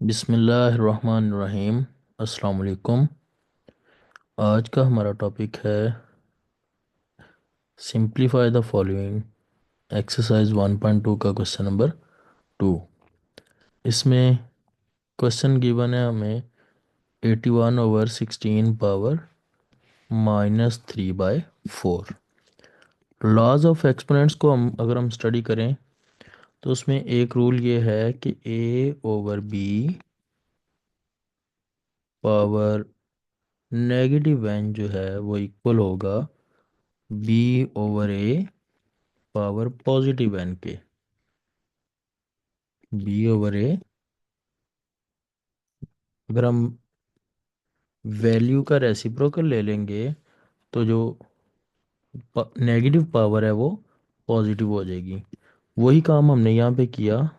बिस्मिल्लाहिर्रहमानिर्रहीम। अस्सलाम वालेकुम। आज का हमारा टॉपिक है सिंप्लीफाई द फॉलोइंग। एक्सरसाइज 1.2 का क्वेश्चन नंबर 2। इसमें क्वेश्चन गिवन है हमें 81/16 पावर -3/4। लॉज ऑफ एक्सपोनेंट्स को अगर हम स्टडी करें तो उसमें एक रूल ये है कि a/b पावर -n जो है वो इक्वल होगा b/a पावर +n के। b/a, अगर हम वैल्यू का रेसिप्रोकल ले लेंगे तो जो नेगेटिव पावर है वो पॉजिटिव हो जाएगी। वही काम हमने यहाँ पे किया।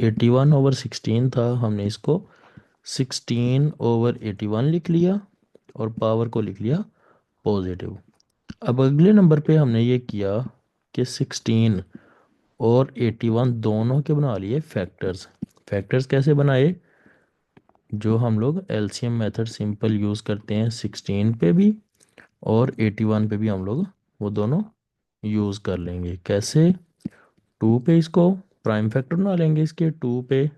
81/16 था, हमने इसको 16/81 लिख लिया और पावर को लिख लिया पॉजिटिव। अब अगले नंबर पे हमने ये किया कि 16 और 81 दोनों के बना लिए फैक्टर्स। फैक्टर्स कैसे बनाए? जो हम लोग एलसीएम मेथड सिंपल यूज़ करते हैं 16 पे भी और 81 पे भी हम लोग वो दोनों यूज़ कर लेंगे। कैसे? 2 पे इसको प्राइम फैक्टर बना लेंगे इसके। 2 पे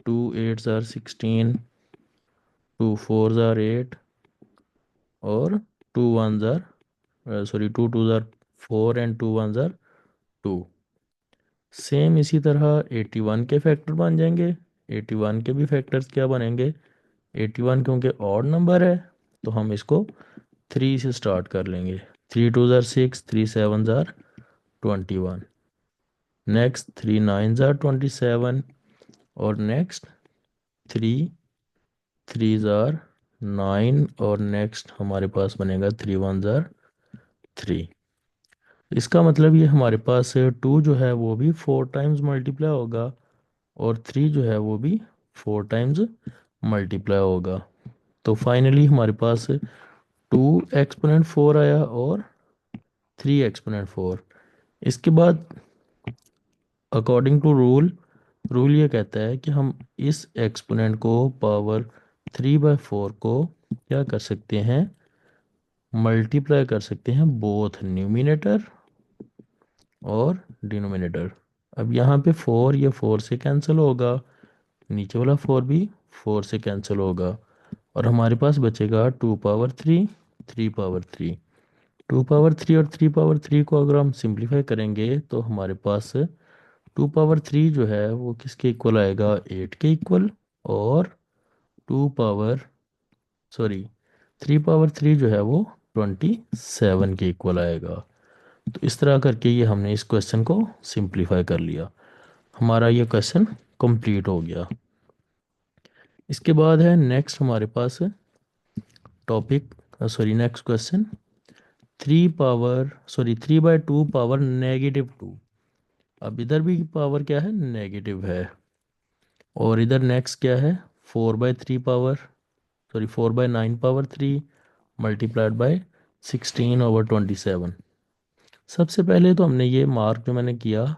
2 8 ज़ार 16, 2 4 ज़ार 8 और 2 1 ज़ार 2 2 ज़ार 4 एंड 2 1 ज़ार 2। सेम इसी तरह 81 के फैक्टर बन जाएंगे। 81 के भी फैक्टर्स क्या बनेंगे? 81 क्योंकि ऑड नंबर है तो हम इसको 3 से स्टार्ट कर लेंगे। 3 2 ज़ार 6, 3 7 ज़ार 21, नेक्स्ट 3 9 ज़ार 27 और नेक्स्ट 3 3 ज़ार 9 और नेक्स्ट हमारे पास बनेगा 3 1 ज़ार 3। इसका मतलब ये हमारे पास 2 जो है वो भी 4 टाइम्स मल्टीप्लाई होगा और 3 जो है वो भी 4 टाइम्स मल्टीप्लाई होगा। तो फाइनली हमारे पास 2 एक्सपोनेंट 4 आया और 3 एक्सपोनेंट 4। इसके बाद अकॉर्डिंग टू रूल, रूल ये कहता है कि हम इस एक्सपोनेंट को पावर 3/4 को क्या कर सकते हैं? मल्टीप्लाई कर सकते हैं बोथ न्यूमिनेटर और डिनोमिनेटर। अब यहाँ पे 4 ये 4 से कैंसिल होगा, नीचे वाला 4 भी 4 से कैंसिल होगा और हमारे पास बचेगा 2 पावर 3, 3 पावर 3। 2 पावर 3 और 3 पावर 3 को अगर हम सिंप्लीफाई करेंगे तो हमारे पास 2 पावर 3 जो है वो किसके इक्वल आएगा? 8 के इक्वल। और टू पावर सॉरी 3 पावर 3 जो है वो 27 के इक्वल आएगा। तो इस तरह करके ये हमने इस क्वेश्चन को सिंप्लीफाई कर लिया। हमारा ये क्वेश्चन कंप्लीट हो गया। इसके बाद है नेक्स्ट हमारे पास टॉपिक नेक्स्ट क्वेश्चन। 3/2 पावर -2। अब इधर भी पावर क्या है? नेगेटिव है। और इधर नेक्स्ट क्या है? 4/9 पावर 3 मल्टीप्लाइड बाय 16/27। सबसे पहले तो हमने ये मार्क जो मैंने किया,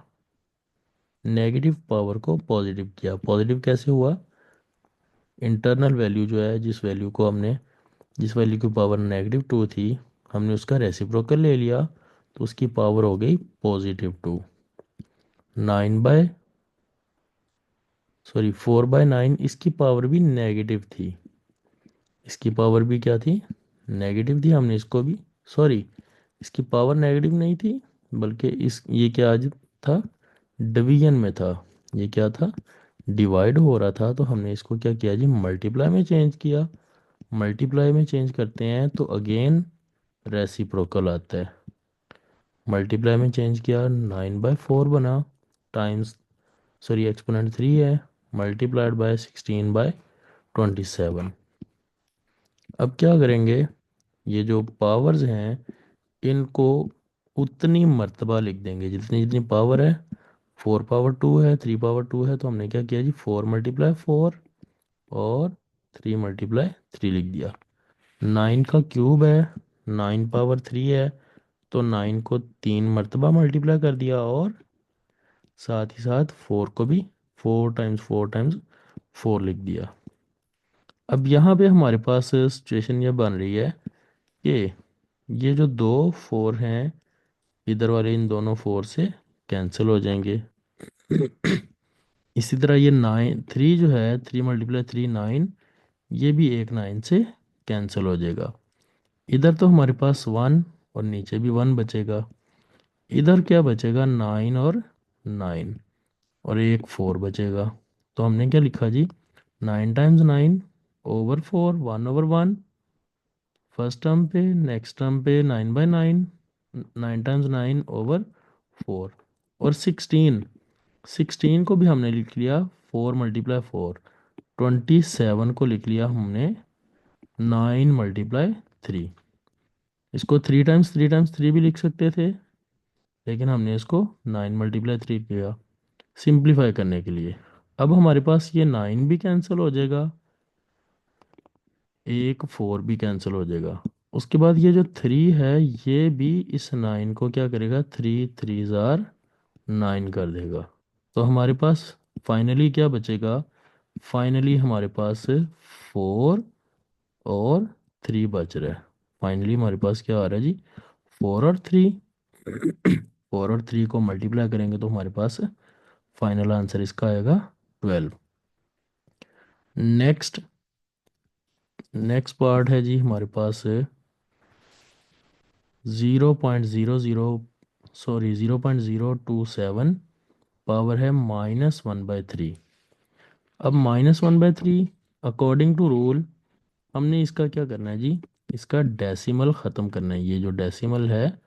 नेगेटिव पावर को पॉजिटिव किया। पॉजिटिव कैसे हुआ? इंटरनल वैल्यू जो है, जिस वैल्यू की पावर -2 थी, हमने उसका रेसिप्रोकल ले लिया तो उसकी पावर हो गई +2। 4/9 इसकी पावर भी नेगेटिव थी। इसकी पावर भी क्या थी? नेगेटिव थी। हमने इसको भी सॉरी इसकी पावर नेगेटिव नहीं थी, बल्कि इस ये क्या आज था? डिवीजन में था। ये क्या था? डिवाइड हो रहा था। तो हमने इसको क्या किया जी? मल्टीप्लाई में चेंज किया। मल्टीप्लाई में चेंज करते हैं तो अगेन रेसिप्रोकल आता है। मल्टीप्लाई में चेंज किया, 9/4 बना, टाइम्स एक्सपोनेंट 3 है, मल्टीप्लाइड बाय 16/27। अब क्या करेंगे? ये जो पावर्स हैं इनको उतनी मर्तबा लिख देंगे जितनी जितनी पावर है। 4/2 है, 3/2 है, तो हमने क्या किया जी? 4 × 4 और 3 × 3 लिख दिया। 9 का क्यूब है, 9/3 है, तो 9 को 3 मरतबा मल्टीप्लाई कर दिया और साथ ही साथ 4 को भी 4 टाइम्स 4 लिख दिया। अब यहाँ पे हमारे पास सिचुएशन ये बन रही है कि ये जो दो 4 हैं इधर वाले, इन दोनों 4 से कैंसिल हो जाएंगे। इसी तरह ये 3 जो है, 3 × 3 9, ये भी एक 9 से कैंसिल हो जाएगा। इधर तो हमारे पास 1 और नीचे भी 1 बचेगा। इधर क्या बचेगा, 9 और 9 और एक 4 बचेगा। तो हमने क्या लिखा जी, 9 × 9 / 4 1/1। फर्स्ट टर्म पे, नेक्स्ट टर्म पे 9/9, 9 × 9 / 4। और 16 को भी हमने लिख लिया 4 × 4, 27 को लिख लिया हमने 9 × 3। इसको 3 × 3 × 3 भी लिख सकते थे, लेकिन हमने इसको 9 × 3 किया सिंप्लीफाई करने के लिए। अब हमारे पास ये 9 भी कैंसिल हो जाएगा, एक 4 भी कैंसिल हो जाएगा। उसके बाद ये जो 3 है, ये भी इस 9 को क्या करेगा, 3 × 3 = 9 कर देगा। तो हमारे पास फाइनली क्या बचेगा, फाइनली हमारे पास 4 और 3 बच रहा है। फाइनली हमारे पास क्या आ रहा है जी, 4 और 3। 4 और 3 को मल्टीप्लाई करेंगे तो हमारे पास फाइनल आंसर इसका आएगा 12। नेक्स्ट नेक्स्ट पार्ट है जी हमारे पास 0.027 पावर है -1/3। अब -1/3 अकॉर्डिंग टू रूल हमने इसका क्या करना है जी, इसका डेसिमल ख़त्म करना है। ये जो डेसिमल है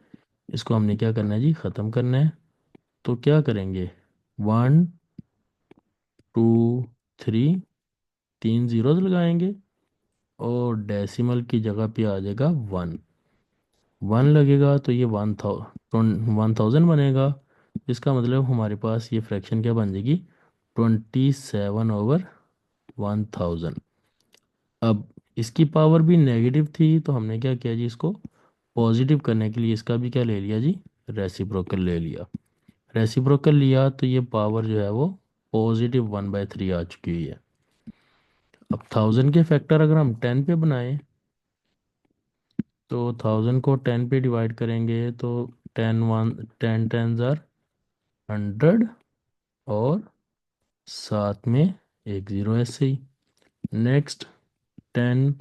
इसको हमने क्या करना है जी, ख़त्म करना है। तो क्या करेंगे, 1 2 3, 3 जीरोज लगाएंगे और डेसिमल की जगह पे आ जाएगा 1। 1 लगेगा तो ये 1000 बनेगा। इसका मतलब हमारे पास ये फ्रैक्शन क्या बन जाएगी, 27/1000। अब इसकी पावर भी नेगेटिव थी तो हमने क्या किया जी, इसको पॉजिटिव करने के लिए इसका भी क्या ले लिया जी, रेसिप्रोकल ले लिया। रेसिप्रोकल लिया तो ये पावर जो है वो +1/3 आ चुकी हुई है। अब 1000 के फैक्टर अगर हम 10 पे बनाएं तो 1000 को 10 पे डिवाइड करेंगे तो 10 10 जार 100 और साथ में एक ज़ीरो ऐसे ही। नेक्स्ट 10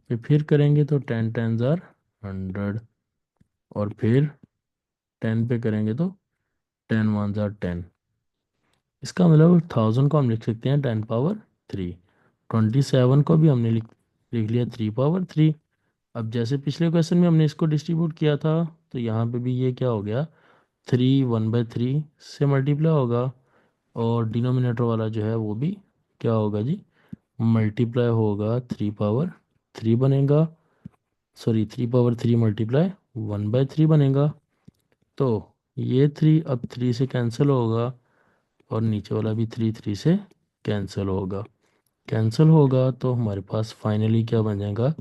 पे फिर करेंगे तो 10 10 जार 100 और फिर 10 पे करेंगे तो 10 1 जार 10। इसका मतलब 1000 को हम लिख सकते हैं 10 पावर 3। 27 को भी हमने लिख लिख लिया 3 पावर 3। अब जैसे पिछले क्वेश्चन में हमने इसको डिस्ट्रीब्यूट किया था तो यहाँ पे भी ये क्या हो गया, 3 1/3 से मल्टीप्लाई होगा और डिनोमिनेटर वाला जो है वो भी क्या होगा जी, मल्टीप्लाई होगा 3 पावर 3 बनेगा। सॉरी 3 पावर 3 मल्टीप्लाई 1/3 बनेगा। तो ये 3 अब 3 से कैंसिल होगा और नीचे वाला भी 3 से कैंसिल होगा। कैंसिल होगा तो हमारे पास फाइनली क्या बन जाएगा,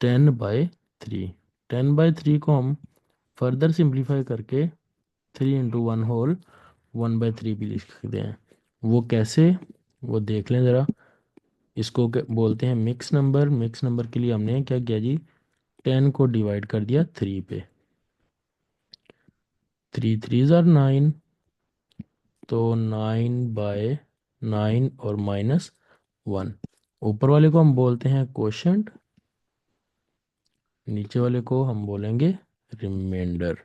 10/3। 10/3 को हम फर्दर सिंप्लीफाई करके 3 × 1 होल 1/3 भी लिख सकते हैं। वो कैसे, वो देख लें ज़रा। इसको बोलते हैं मिक्स नंबर। मिक्स नंबर के लिए हमने क्या किया जी, 10 को डिवाइड कर दिया 3 पे, 3 3 जार 9, तो 9/9 और -1। ऊपर वाले को हम बोलते हैं कोशेंट, नीचे वाले को हम बोलेंगे रिमाइंडर।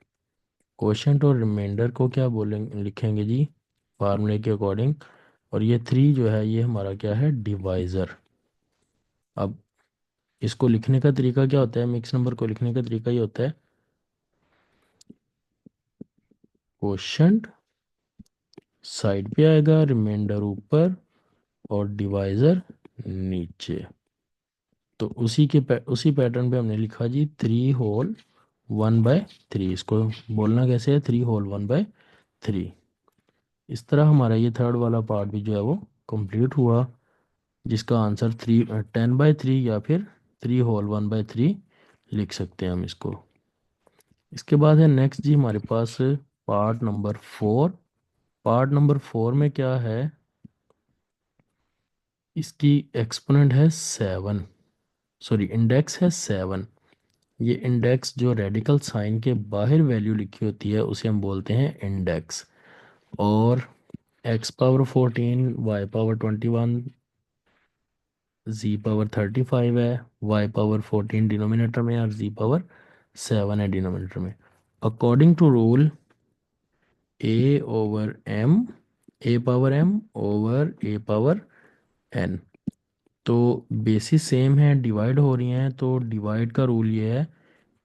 कोशेंट और रिमाइंडर को क्या बोलेंगे, लिखेंगे जी फार्मूले के अकॉर्डिंग। और ये 3 जो है ये हमारा क्या है, डिवाइज़र। अब इसको लिखने का तरीका क्या होता है, मिक्स नंबर को लिखने का तरीका ये होता है, कोशेंट साइड पे आएगा, रिमाइंडर ऊपर और डिवाइज़र नीचे। तो उसी पैटर्न पे हमने लिखा जी 3 होल 1/3। इसको बोलना कैसे है, 3 होल 1/3। इस तरह हमारा ये थर्ड वाला पार्ट भी जो है वो कंप्लीट हुआ, जिसका आंसर 10/3 या फिर 3 होल 1/3 लिख सकते हैं हम इसको। इसके बाद है नेक्स्ट जी हमारे पास पार्ट नंबर 4। पार्ट नंबर 4 में क्या है, इसकी एक्सपोनेंट है 7, सॉरी इंडेक्स है 7। ये इंडेक्स जो रेडिकल साइन के बाहर वैल्यू लिखी होती है उसे हम बोलते हैं इंडेक्स। और एक्स पावर 14, वाई पावर 21, जी पावर 35 है, वाई पावर 14 डिनोमिनेटर में और जी पावर 7 है डिनोमिनेटर में। According to rule a over m, a power m over a power n, तो बेसिस सेम है, डिवाइड हो रही हैं, तो डिवाइड का रूल ये है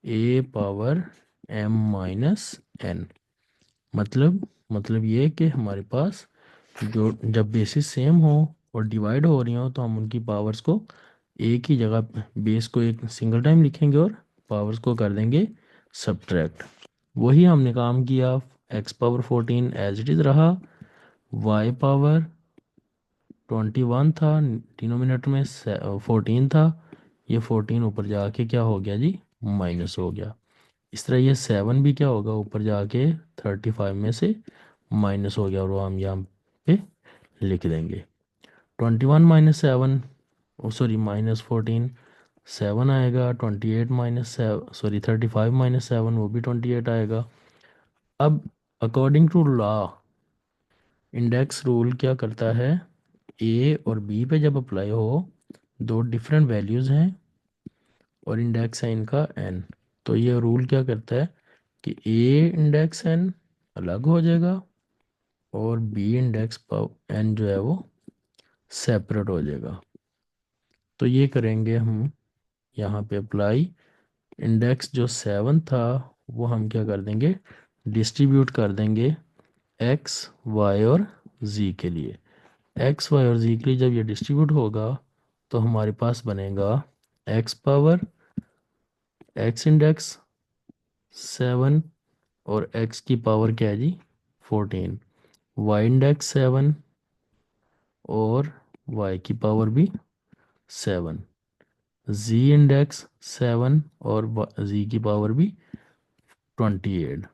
a power m minus n. मतलब ये कि हमारे पास जो जब बेसिस सेम हो और डिवाइड हो रही हो तो हम उनकी पावर्स को एक ही जगह, बेस को एक सिंगल टाइम लिखेंगे और पावर्स को कर देंगे सब्ट्रैक्ट। वही हमने काम किया। X power 14 as it is रहा, वाई पावर 21 था, डिनोमिनेटर में 14 था, ये 14 ऊपर जाके क्या हो गया जी, माइनस हो गया। इस तरह ये 7 भी क्या होगा, ऊपर जाके 35 में से माइनस हो गया, और वो हम यहाँ पे लिख देंगे। 21 माइनस 7, सॉरी माइनस 14, 7 आएगा। 28 माइनस 7, सॉरी 35 माइनस 7, वो भी 28 आएगा। अब according to law, index rule क्या करता है, ए और बी पे जब अप्लाई हो, दो डिफरेंट वैल्यूज़ हैं और इंडेक्स है इनका एन, तो ये रूल क्या करता है कि ए इंडेक्स एन अलग हो जाएगा और बी इंडेक्स एन जो है वो सेपरेट हो जाएगा। तो ये करेंगे हम यहाँ पे अप्लाई। इंडेक्स जो 7 था वो हम क्या कर देंगे, डिस्ट्रीब्यूट कर देंगे एक्स वाई और जी के लिए। एक्स वाई और जी के लिए जब ये डिस्ट्रीब्यूट होगा तो हमारे पास बनेगा एक्स पावर, एक्स इंडेक्स 7 और एक्स की पावर क्या है जी 14, वाई इंडेक्स 7 और वाई की पावर भी 7, जी इंडेक्स 7 और जी की पावर भी 28।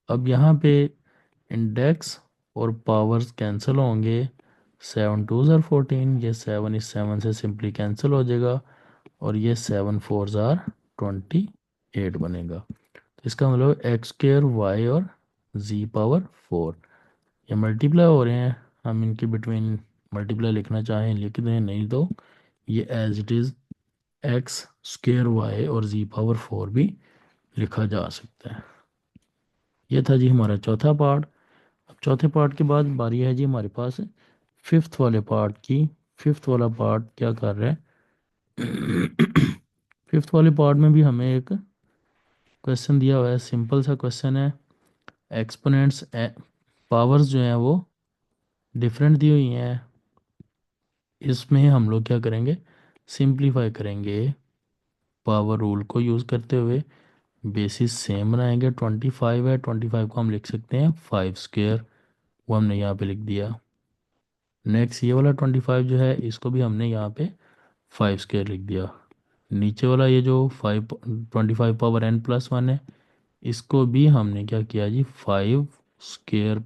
अब यहाँ पे इंडेक्स और पावर्स कैंसिल होंगे, 7 टू ज़ार 14, ये 7 इस 7 से सिंपली कैंसिल हो जाएगा और ये 7 फोर ज़ार 28 बनेगा। तो इसका मतलब एक्स स्क्र वाई और जी पावर 4 ये मल्टीप्लाई हो रहे हैं। हम इनके बिटवीन मल्टीप्लाई लिखना चाहें लिख दें, नहीं तो ये एज इट इज़ एक्स स्क्र वाई और जी पावर 4 भी लिखा जा सकता है। ये था जी हमारा चौथा पार्ट। अब चौथे पार्ट के बाद बारी है जी हमारे पास फिफ्थ वाले पार्ट की। फिफ्थ वाला पार्ट क्या कर रहा है फिफ्थ वाले पार्ट में भी हमें एक क्वेश्चन दिया हुआ है, सिंपल सा क्वेश्चन है। एक्सपोनेंट्स पावर्स जो हैं वो डिफरेंट दी हुई हैं। इसमें हम लोग क्या करेंगे, सिंप्लीफाई करेंगे पावर रूल को यूज़ करते हुए। बेसिस सेम बनाएंगे, 25 है, 25 को हम लिख सकते हैं 5 स्क्वेयर, वो हमने यहाँ पे लिख दिया। नेक्स्ट ये वाला 25 जो है इसको भी हमने यहाँ पे 5 स्क्वेयर लिख दिया। नीचे वाला ये जो 25 पावर n प्लस 1 है, इसको भी हमने क्या किया जी 5 स्क्वेयर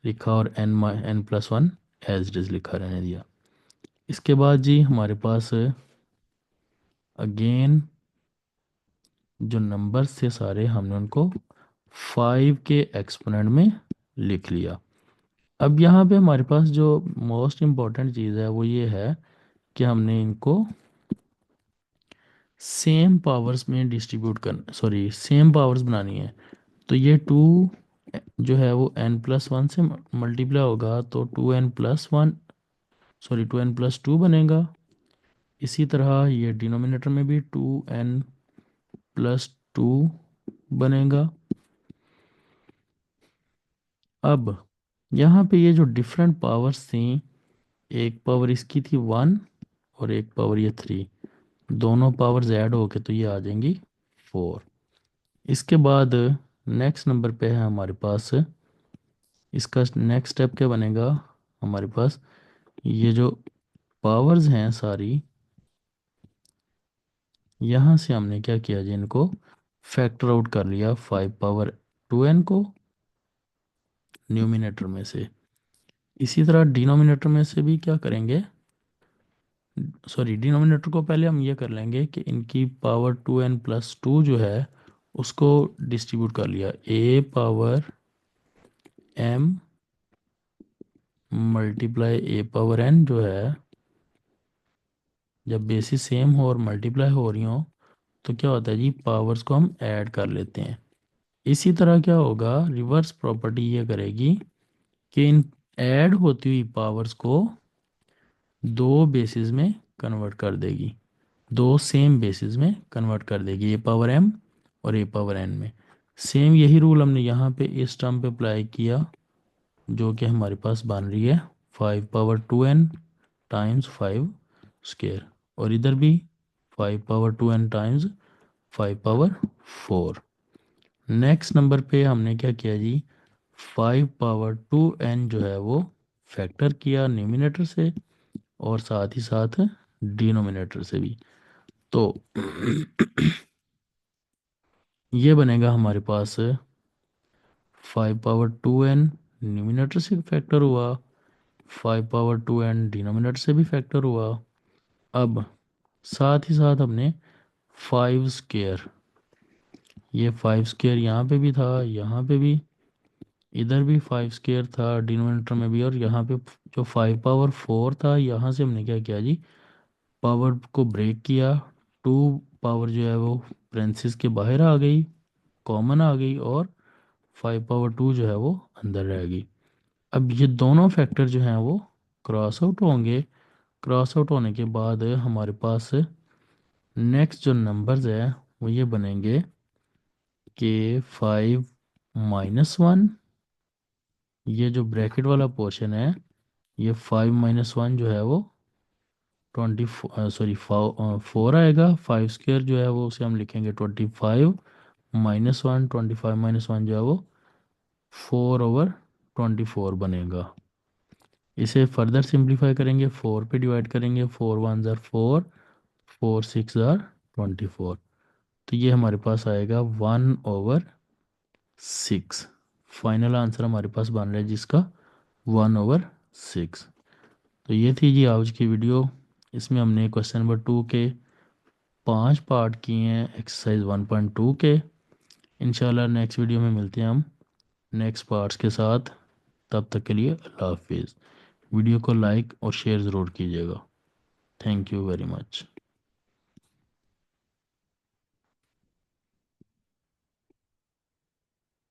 लिखा और n plus 1 as it is लिखा रहने दिया। इसके बाद जी हमारे पास अगेन जो नंबर्स थे सारे हमने उनको 5 के एक्सपोनेंट में लिख लिया। अब यहाँ पे हमारे पास जो मोस्ट इम्पॉर्टेंट चीज़ है वो ये है कि हमने इनको सेम पावर्स में डिस्ट्रीब्यूट करना, सॉरी सेम पावर्स बनानी है। तो ये 2 जो है वो n प्लस 1 से मल्टीप्लाई होगा, तो 2n plus 1, sorry 2n plus 2 बनेगा। इसी तरह ये डिनोमिनेटर में भी 2n प्लस 2 बनेगा। अब यहाँ पे ये जो डिफरेंट पावर्स थी, एक पावर इसकी थी 1 और एक पावर ये 3, दोनों पावर्स ऐड होके तो ये आ जाएंगी 4। इसके बाद नेक्स्ट नंबर पे है हमारे पास, इसका नेक्स्ट स्टेप क्या बनेगा हमारे पास, ये जो पावर्स हैं सारी, यहाँ से हमने क्या किया जी इनको फैक्टर आउट कर लिया 5 पावर 2n को न्यूमिनेटर में से। इसी तरह डिनोमिनेटर में से भी क्या करेंगे, सॉरी, डिनोमिनेटर को पहले हम ये कर लेंगे कि इनकी पावर 2n+2 जो है उसको डिस्ट्रीब्यूट कर लिया, a power m multiply a power n जो है, जब बेसिस सेम हो और मल्टीप्लाई हो रही हो तो क्या होता है जी, पावर्स को हम ऐड कर लेते हैं। इसी तरह क्या होगा, रिवर्स प्रॉपर्टी ये करेगी कि इन ऐड होती हुई पावर्स को दो बेसिस में कन्वर्ट कर देगी, दो सेम बेसिस में कन्वर्ट कर देगी, ए पावर m और ए पावर n में। सेम यही रूल हमने यहाँ पे इस टर्म पे अप्लाई किया, जो कि हमारे पास बन रही है 5 पावर 2n टाइम्स 5 स्क्वेयर, और इधर भी 5 power 2n times 5 power 4। Next number पे हमने क्या किया जी, 5 पावर 2n जो है वो फैक्टर किया न्यूमिनेटर से और साथ ही साथ डिनोमिनेटर से भी। तो ये बनेगा हमारे पास 5 पावर 2n न्यूमिनेटर से फैक्टर हुआ, 5 पावर 2n डिनोमिनेटर से भी फैक्टर हुआ। अब साथ ही साथ हमने 5 स्क्वेयर, ये 5 स्क्वेयर यहाँ पे भी था, यहाँ पे भी, इधर भी 5 स्क्वेयर था डिनोमिनेटर में भी, और यहाँ पे जो 5 पावर 4 था, यहाँ से हमने क्या किया जी, पावर को ब्रेक किया, 2 पावर जो है वो प्रेंसिस के बाहर आ गई, कॉमन आ गई, और 5 पावर 2 जो है वो अंदर रह गई। अब ये दोनों फैक्टर जो हैं वो क्रॉस आउट होंगे, क्रॉस आउट होने के बाद हमारे पास नेक्स्ट जो नंबर्स है वो ये बनेंगे कि 5 - 1, ये जो ब्रैकेट वाला पोर्शन है, ये 5 - 1 जो है वो 4 आएगा। 5 स्क्वेयर जो है वो उसे हम लिखेंगे 25 - 1, 25 - 1 जो है वो 4/24 बनेगा। इसे फर्दर सिंप्लीफाई करेंगे, 4 पे डिवाइड करेंगे, 4 × 1 = 4, 4 × 6 = 24। तो ये हमारे पास आएगा 1/6। फाइनल आंसर हमारे पास बन रहा है जिसका 1/6। तो ये थी जी आज की वीडियो। इसमें हमने क्वेश्चन नंबर 2 के 5 पार्ट किए हैं एक्सरसाइज 1.2 के। इंशाल्लाह नेक्स्ट वीडियो में मिलते हैं हम नेक्स्ट पार्ट्स के साथ। तब तक के लिए अल्लाह हाफिज़। वीडियो को लाइक और शेयर ज़रूर कीजिएगा। Thank you very much.